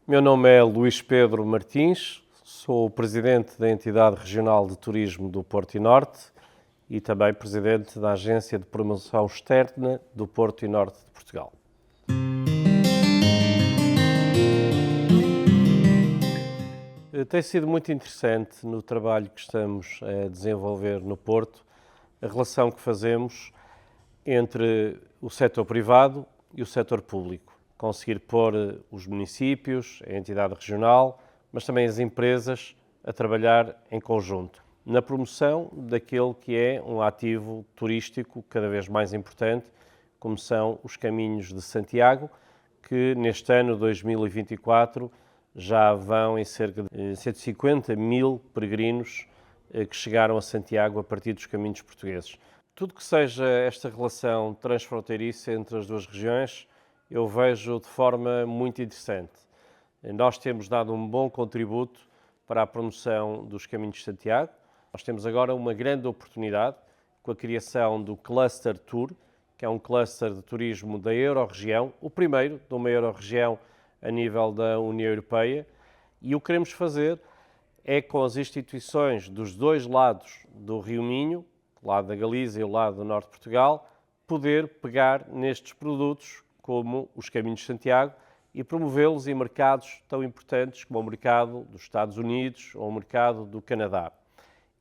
Meu nome é Luís Pedro Martins, sou o presidente da Entidade Regional de Turismo do Porto e Norte e também presidente da Agência de Promoção Externa do Porto e Norte de Portugal. Tem sido muito interessante no trabalho que estamos a desenvolver no Porto, a relação que fazemos entre o setor privado e o setor público. Conseguir pôr os municípios, a entidade regional, mas também as empresas a trabalhar em conjunto, na promoção daquele que é um ativo turístico cada vez mais importante, como são os caminhos de Santiago, que neste ano 2024 já vão em cerca de 150 mil peregrinos que chegaram a Santiago a partir dos caminhos portugueses. Tudo que seja esta relação transfronteiriça entre as duas regiões, eu vejo de forma muito interessante. Nós temos dado um bom contributo para a promoção dos caminhos de Santiago. Nós temos agora uma grande oportunidade com a criação do Cluster Tour, que é um cluster de turismo da Euro-região, o primeiro de uma Euro-região a nível da União Europeia, e o que queremos fazer é com as instituições dos dois lados do Rio Minho, o lado da Galiza e o lado do Norte de Portugal, poder pegar nestes produtos, como os Caminhos de Santiago, e promovê-los em mercados tão importantes como o mercado dos Estados Unidos ou o mercado do Canadá.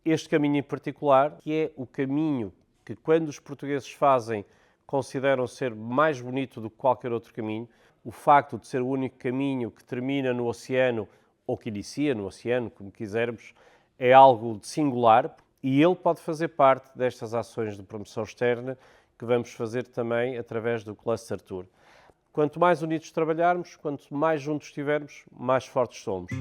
Este caminho em particular, que é o caminho que, quando os portugueses fazem, consideram ser mais bonito do que qualquer outro caminho, o facto de ser o único caminho que termina no oceano, ou que inicia no oceano, como quisermos, é algo de singular, e ele pode fazer parte destas ações de promoção externa que vamos fazer também através do Cluster Tour. Quanto mais unidos trabalharmos, quanto mais juntos estivermos, mais fortes somos.